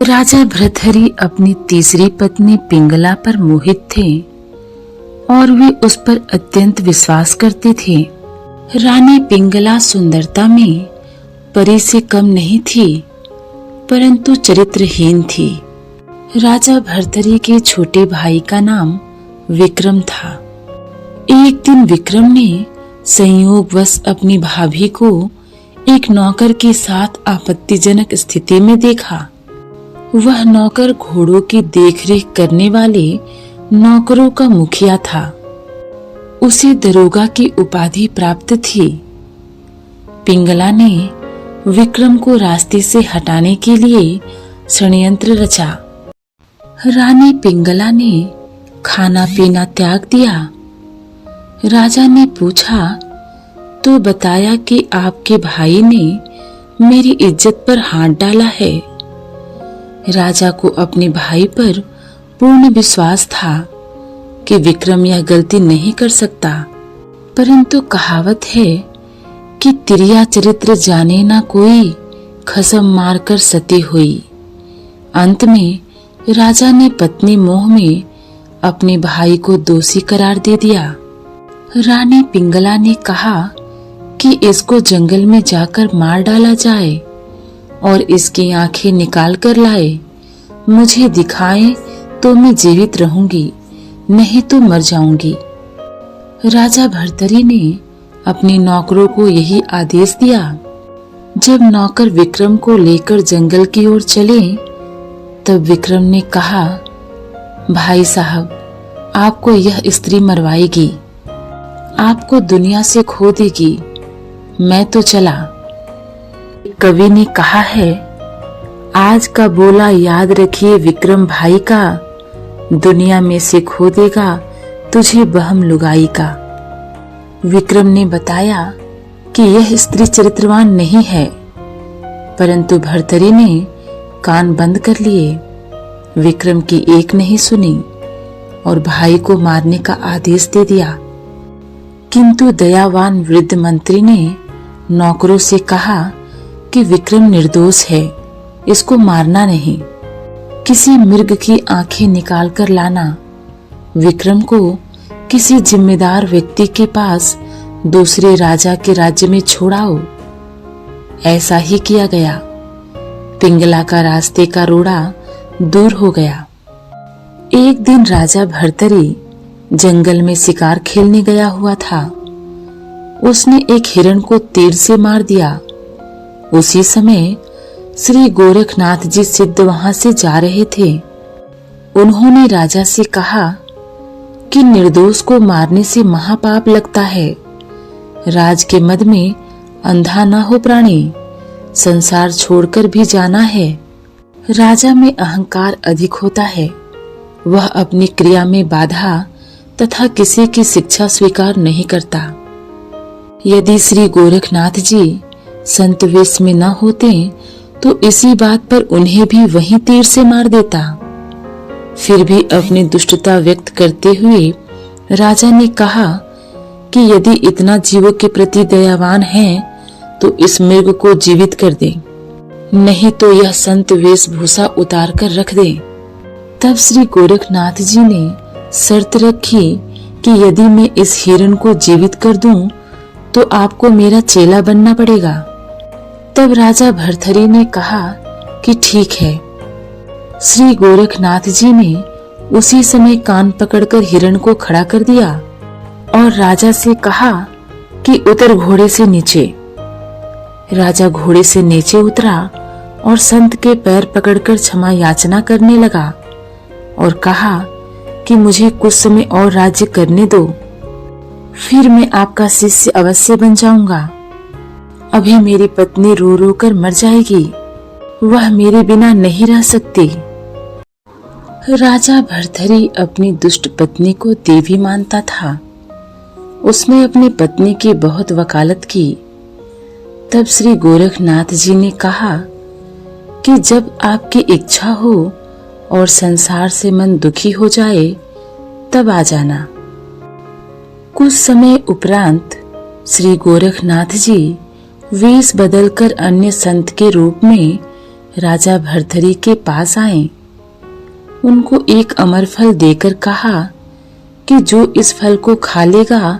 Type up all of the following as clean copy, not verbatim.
राजा भर्तहरि अपनी तीसरी पत्नी पिंगला पर मोहित थे और वे उस पर अत्यंत विश्वास करते थे। रानी पिंगला सुंदरता में परी से कम नहीं थी, परंतु चरित्रहीन थी। राजा भर्तहरि के छोटे भाई का नाम विक्रम था। एक दिन विक्रम ने संयोगवश अपनी भाभी को एक नौकर के साथ आपत्तिजनक स्थिति में देखा। वह नौकर घोड़ों की देखरेख करने वाले नौकरों का मुखिया था। उसे दरोगा की उपाधि प्राप्त थी। पिंगला ने विक्रम को रास्ते से हटाने के लिए षड्यंत्र रचा। रानी पिंगला ने खाना पीना त्याग दिया। राजा ने पूछा तो बताया कि आपके भाई ने मेरी इज्जत पर हाथ डाला है। राजा को अपने भाई पर पूर्ण विश्वास था कि विक्रम यह गलती नहीं कर सकता, परंतु कहावत है कि तिरिया चरित्र जाने ना कोई, खसम मारकर सती हुई। अंत में राजा ने पत्नी मोह में अपने भाई को दोषी करार दे दिया। रानी पिंगला ने कहा कि इसको जंगल में जाकर मार डाला जाए और इसकी आंखें निकाल कर लाए। मुझे दिखाएं तो मैं जीवित रहूंगी, नहीं तो मर जाऊंगी। राजा भर्तहरि ने अपने नौकरों को यही आदेश दिया। जब नौकर विक्रम को लेकर जंगल की ओर चले, तब विक्रम ने कहा, भाई साहब, आपको यह स्त्री मरवाएगी, आपको दुनिया से खो देगी। मैं तो चला। कवि ने कहा है, आज का बोला याद रखिए विक्रम भाई का, दुनिया में से खो देगा तुझे बहम लुगाई का। विक्रम ने बताया कि यह स्त्री चरित्रवान नहीं है, परंतु भर्तहरि ने कान बंद कर लिए। विक्रम की एक नहीं सुनी और भाई को मारने का आदेश दे दिया। किंतु दयावान वृद्ध मंत्री ने नौकरों से कहा कि विक्रम निर्दोष है, इसको मारना नहीं, किसी मृग की आंखें निकाल कर लाना। विक्रम को किसी जिम्मेदार व्यक्ति के पास दूसरे राजा के राज्य में छोड़ाओ। ऐसा ही किया गया। पिंगला का रास्ते का रोड़ा दूर हो गया। एक दिन राजा भर्तहरि जंगल में शिकार खेलने गया हुआ था। उसने एक हिरण को तीर से मार दिया। उसी समय श्री गोरखनाथ जी सिद्ध वहां से जा रहे थे। उन्होंने राजा से कहा कि निर्दोष को मारने से महापाप लगता है। राज के मद में अंधा न हो प्राणी, संसार छोड़कर भी जाना है। राजा में अहंकार अधिक होता है। वह अपनी क्रिया में बाधा तथा किसी की शिक्षा स्वीकार नहीं करता। यदि श्री गोरखनाथ जी संत वेश में न होते तो इसी बात पर उन्हें भी वहीं तीर से मार देता। फिर भी अपनी दुष्टता व्यक्त करते हुए राजा ने कहा कि यदि इतना जीवों के प्रति दयावान है तो इस मृग को जीवित कर दे, नहीं तो यह संत वेशभूषा उतार कर रख दे। तब श्री गोरखनाथ जी ने शर्त रखी कि यदि मैं इस हिरण को जीवित कर दूं तो आपको मेरा चेला बनना पड़ेगा। तब राजा भर्तहरि ने कहा कि ठीक है। श्री गोरखनाथ जी ने उसी समय कान पकड़कर हिरण को खड़ा कर दिया और राजा से कहा कि उतर घोड़े से नीचे। राजा घोड़े से नीचे उतरा और संत के पैर पकड़कर क्षमा याचना करने लगा और कहा कि मुझे कुछ समय और राज्य करने दो, फिर मैं आपका शिष्य अवश्य बन जाऊंगा। अभी मेरी पत्नी रो रो कर मर जाएगी, वह मेरे बिना नहीं रह सकती। राजा भर्तहरि अपनी दुष्ट पत्नी को देवी मानता था। उसने अपनी पत्नी की बहुत वकालत की। तब श्री गोरखनाथ जी ने कहा कि जब आपकी इच्छा हो और संसार से मन दुखी हो जाए तब आ जाना। कुछ समय उपरांत श्री गोरखनाथ जी वेश बदलकर अन्य संत के रूप में राजा भर्तरी के पास आए। उनको एक अमर फल देकर कहा कि जो इस फल को खा लेगा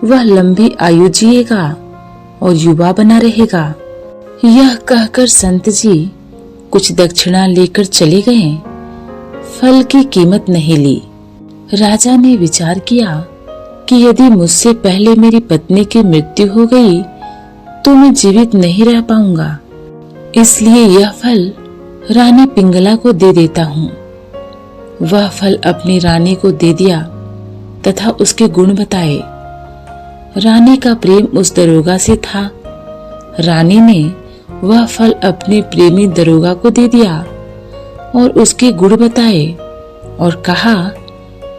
वह लंबी आयु जिएगा और युवा बना रहेगा। यह कहकर संत जी कुछ दक्षिणा लेकर चले गए। फल की कीमत नहीं ली। राजा ने विचार किया कि यदि मुझसे पहले मेरी पत्नी की मृत्यु हो गई तो मैं जीवित नहीं रह पाऊंगा, इसलिए यह फल रानी पिंगला को दे देता हूँ। वह फल अपनी रानी को दे दिया तथा उसके गुण बताए। रानी का प्रेम उस दरोगा से था। रानी ने वह फल अपने प्रेमी दरोगा को दे दिया और उसके गुण बताए और कहा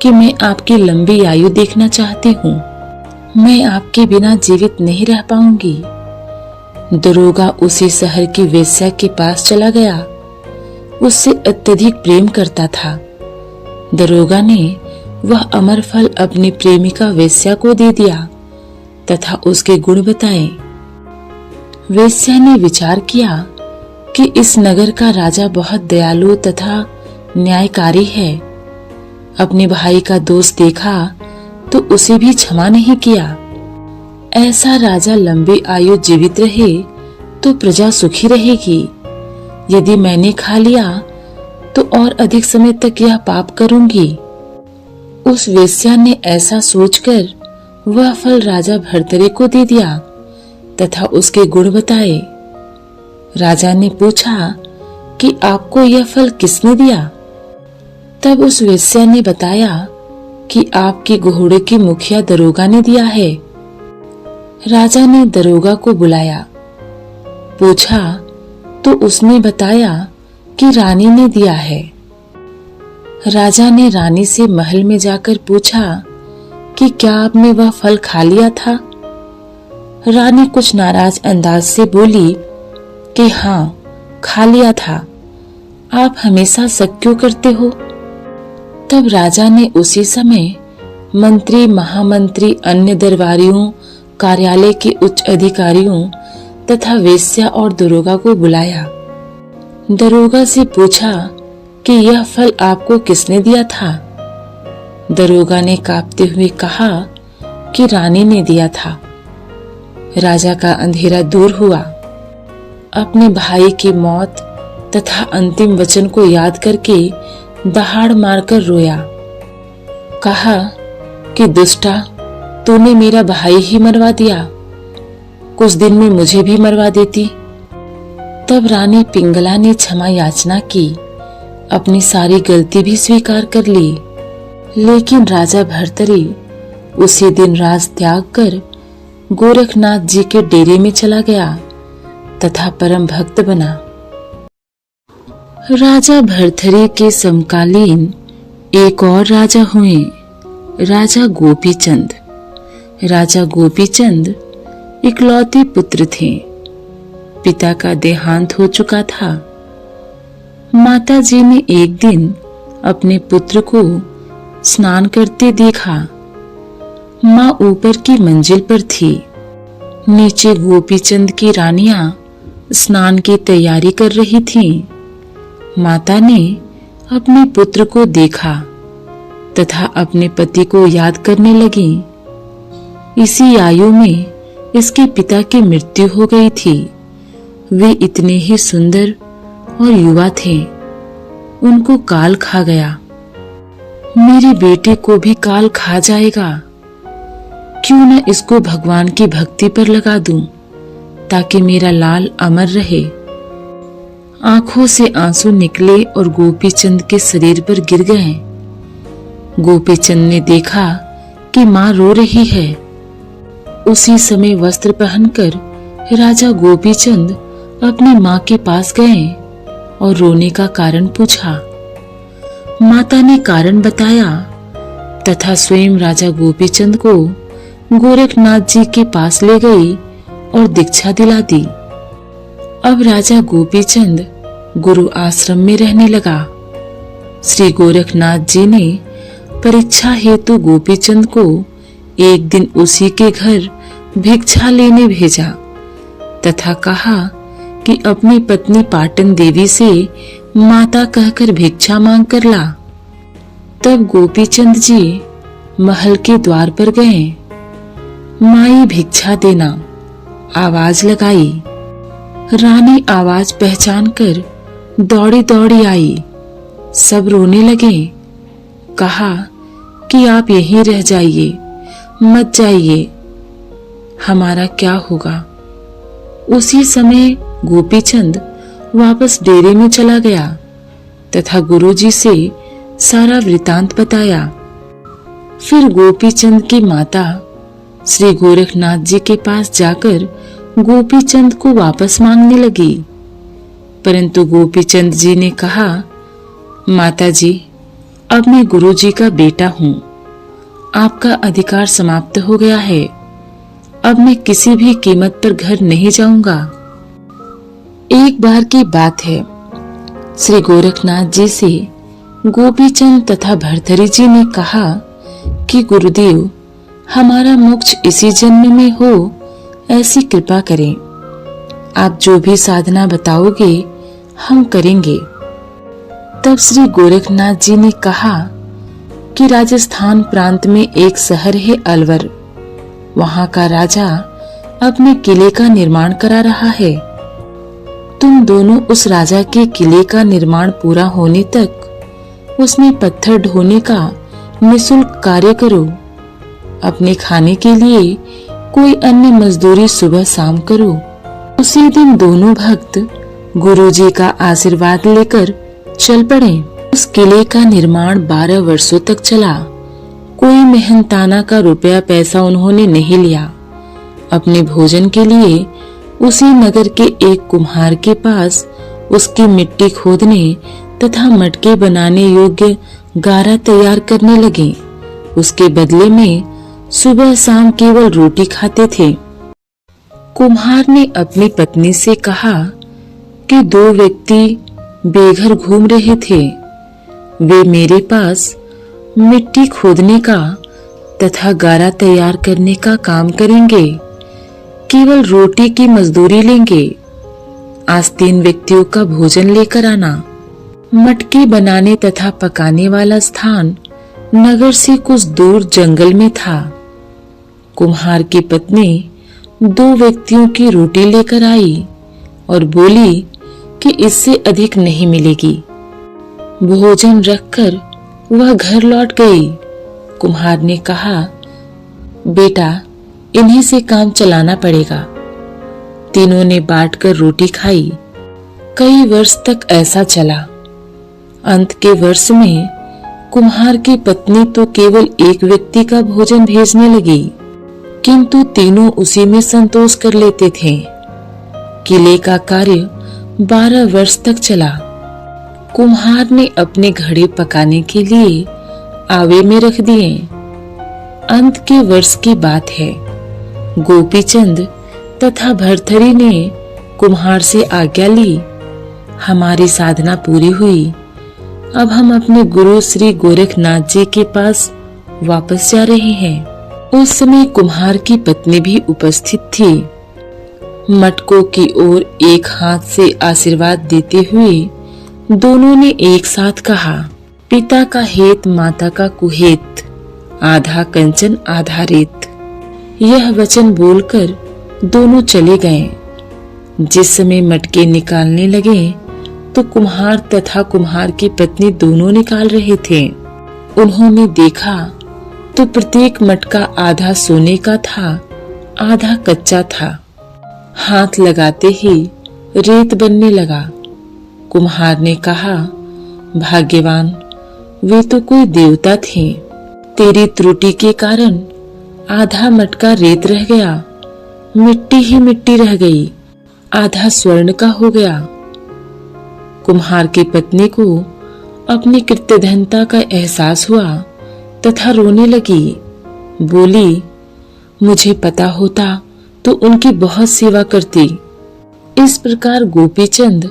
कि मैं आपकी लंबी आयु देखना चाहती हूँ, मैं आपके बिना जीवित नहीं रह पाऊंगी। दरोगा उसी शहर की वेश्या के पास चला गया। उससे अत्यधिक प्रेम करता था। दरोगा ने वह अमर फल अपनी प्रेमिका वेश्या को दे दिया तथा उसके गुण बताए। वेश्या ने विचार किया कि इस नगर का राजा बहुत दयालु तथा न्यायकारी है। अपने भाई का दोष देखा तो उसे भी क्षमा नहीं किया। ऐसा राजा लंबी आयु जीवित रहे तो प्रजा सुखी रहेगी। यदि मैंने खा लिया तो और अधिक समय तक यह पाप करूंगी। उस वेश्या ने ऐसा सोचकर वह फल राजा भर्तरी को दे दिया तथा उसके गुण बताए। राजा ने पूछा कि आपको यह फल किसने दिया? तब उस वेश्या ने बताया कि आपके घोड़े के मुखिया दरोगा ने दिया है। राजा ने दरोगा को बुलाया। पूछा तो उसने बताया कि रानी ने दिया है। राजा ने रानी से महल में जाकर पूछा कि क्या आपने वह फल खा लिया था? रानी कुछ नाराज अंदाज से बोली कि हाँ, खा लिया था। आप हमेशा शक क्यों करते हो? तब राजा ने उसी समय मंत्री, महामंत्री, अन्य दरबारियों, कार्यालय के उच्च अधिकारियों तथा वेश्या और दरोगा को बुलाया। दरोगा से पूछा कि यह फल आपको किसने दिया था? दरोगा ने कांपते हुए कहा कि रानी ने दिया था। राजा का अंधेरा दूर हुआ। अपने भाई की मौत तथा अंतिम वचन को याद करके दहाड़ मारकर रोया। कहा कि दुष्टा, तूने मेरा भाई ही मरवा दिया। कुछ दिन में मुझे भी मरवा देती। तब रानी पिंगला ने क्षमा याचना की, अपनी सारी गलती भी स्वीकार कर ली। लेकिन राजा भर्तरी उसी दिन राज त्याग कर गोरखनाथ जी के डेरे में चला गया तथा परम भक्त बना। राजा भर्तरी के समकालीन एक और राजा हुए, राजा गोपीचंद। राजा गोपीचंद इकलौते पुत्र थे। पिता का देहांत हो चुका था। माता जी ने एक दिन अपने पुत्र को स्नान करते देखा। माँ ऊपर की मंजिल पर थी। नीचे गोपीचंद की रानियां स्नान की तैयारी कर रही थीं। माता ने अपने पुत्र को देखा तथा अपने पति को याद करने लगी। इसी आयु में इसके पिता की मृत्यु हो गई थी। वे इतने ही सुंदर और युवा थे। उनको काल खा गया। मेरे बेटे को भी काल खा जाएगा। क्यों न इसको भगवान की भक्ति पर लगा दूं, ताकि मेरा लाल अमर रहे। आंखों से आंसू निकले और गोपीचंद के शरीर पर गिर गए। गोपीचंद ने देखा कि माँ रो रही है। उसी समय वस्त्र पहनकर राजा गोपीचंद अपनी माँ के पास गए और रोने का कारण पूछा। माता ने कारण बताया तथा स्वयं राजा गोपीचंद को गोरखनाथ जी के पास ले गई और दीक्षा दिला दी। अब राजा गोपीचंद गुरु आश्रम में रहने लगा। श्री गोरखनाथ जी ने परीक्षा हेतु गोपीचंद को एक दिन उसी के घर भिक्षा लेने भेजा तथा कहा कि अपनी पत्नी पाटन देवी से माता कहकर भिक्षा मांग कर ला। तब गोपीचंद जी महल के द्वार पर गए। माई भिक्षा देना आवाज लगाई। रानी आवाज पहचान कर दौड़ी दौड़ी आई। सब रोने लगे। कहा कि आप यहीं रह जाइए, मत जाइए, हमारा क्या होगा। उसी समय गोपीचंद वापस डेरे में चला गया तथा गुरुजी से सारा वृतांत बताया। फिर गोपीचंद की माता श्री गोरखनाथ जी के पास जाकर गोपीचंद को वापस मांगने लगी, परंतु गोपीचंद जी ने कहा, माता जी, अब मैं गुरुजी का बेटा हूँ, आपका अधिकार समाप्त हो गया है। अब मैं किसी भी कीमत पर घर नहीं जाऊंगा। एक बार की बात है, श्री गोरखनाथ जी से गोपीचंद तथा भर्तरी जी ने कहा कि गुरुदेव, हमारा मोक्ष इसी जन्म में हो, ऐसी कृपा करें। आप जो भी साधना बताओगे हम करेंगे। तब श्री गोरखनाथ जी ने कहा कि राजस्थान प्रांत में एक शहर है अलवर, वहां का राजा अपने किले का निर्माण करा रहा है। तुम दोनों उस राजा के किले का निर्माण पूरा होने तक उसमें पत्थर ढोने का निःशुल्क कार्य करो। अपने खाने के लिए कोई अन्य मजदूरी सुबह शाम करो। उसी दिन दोनों भक्त गुरुजी का आशीर्वाद लेकर चल पड़े। उस किले का निर्माण 12 वर्षों तक चला। कोई मेहनताना का रुपया पैसा उन्होंने नहीं लिया। अपने भोजन के लिए उसी नगर के एक कुम्हार के पास उसकी मिट्टी खोदने तथा मटके बनाने योग्य गारा तैयार करने लगे। उसके बदले में सुबह शाम केवल रोटी खाते थे। कुम्हार ने अपनी पत्नी से कहा कि 2 व्यक्ति बेघर घूम रहे थे। वे मेरे पास मिट्टी खोदने का तथा गारा तैयार करने का काम करेंगे, केवल रोटी की मजदूरी लेंगे। आज 3 व्यक्तियों का भोजन लेकर आना। मटके बनाने तथा पकाने वाला स्थान नगर से कुछ दूर जंगल में था। कुम्हार की पत्नी 2 व्यक्तियों की रोटी लेकर आई और बोली कि इससे अधिक नहीं मिलेगी। भोजन रखकर वह घर लौट गई। कुम्हार ने कहा, बेटा, इन्हीं से काम चलाना पड़ेगा। तीनों ने बांटकर रोटी खाई। कई वर्ष तक ऐसा चला। अंत के वर्ष में कुम्हार की पत्नी तो केवल एक व्यक्ति का भोजन भेजने लगी, किंतु तीनों उसी में संतोष कर लेते थे। किले का कार्य 12 वर्ष तक चला। कुम्हार ने अपने घड़े पकाने के लिए आवे में रख दिए। अंत के वर्ष की बात है। गोपीचंद तथा भर्तरी ने कुम्हार से आज्ञा ली, हमारी साधना पूरी हुई। अब हम अपने गुरु श्री गोरखनाथ जी के पास वापस जा रहे हैं। उस समय कुम्हार की पत्नी भी उपस्थित थी। मटकों की ओर एक हाथ से आशीर्वाद देते हुए दोनों ने एक साथ कहा, पिता का हेत माता का कुहेत, आधा कंचन आधा रेत। यह वचन बोलकर दोनों चले गए। जिस समय मटके निकालने लगे तो कुम्हार तथा कुम्हार की पत्नी दोनों निकाल रहे थे। उन्होंने देखा तो प्रत्येक मटका आधा सोने का था, आधा कच्चा था। हाथ लगाते ही रेत बनने लगा। कुम्हार ने कहा, भाग्यवान, वे तो कोई देवता थे। तेरी त्रुटि के कारण आधा मटका रेत रह गया, मिट्टी ही मिट्टी रह गई, आधा स्वर्ण का हो गया। कुम्हार की पत्नी को अपनी कृत्यधनता का एहसास हुआ तथा रोने लगी। बोली, मुझे पता होता तो उनकी बहुत सेवा करती। इस प्रकार गोपीचंद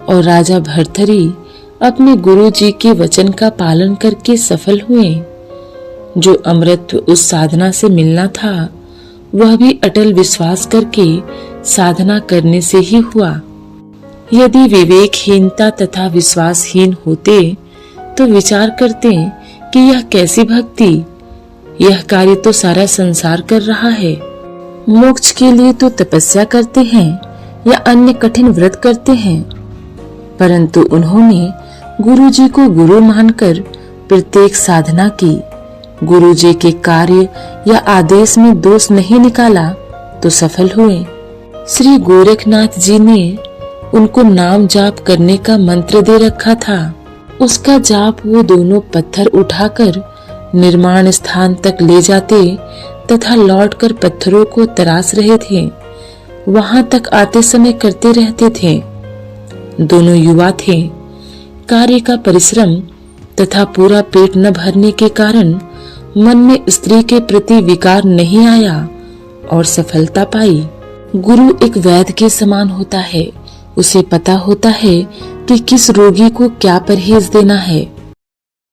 और राजा भर्तरी अपने गुरु जी के वचन का पालन करके सफल हुए। जो अमृतत्व उस साधना से मिलना था, वह भी अटल विश्वास करके साधना करने से ही हुआ। यदि विवेकहीनता तथा विश्वासहीन होते तो विचार करते कि यह कैसी भक्ति, यह कार्य तो सारा संसार कर रहा है। मोक्ष के लिए तो तपस्या करते हैं या अन्य कठिन व्रत करते हैं, परंतु उन्होंने गुरुजी को गुरु मानकर प्रत्येक साधना की। गुरुजी के कार्य या आदेश में दोष नहीं निकाला तो सफल हुए। श्री गोरखनाथ जी ने उनको नाम जाप करने का मंत्र दे रखा था। उसका जाप वो दोनों पत्थर उठाकर निर्माण स्थान तक ले जाते तथा लौटकर पत्थरों को तराश रहे थे। वहां तक आते समय करते रहते थे। दोनों युवा थे। कार्य का परिश्रम तथा पूरा पेट न भरने के कारण मन में स्त्री के प्रति विकार नहीं आया और सफलता पाई। गुरु एक वैद्य के समान होता है। उसे पता होता है कि किस रोगी को क्या परहेज देना है।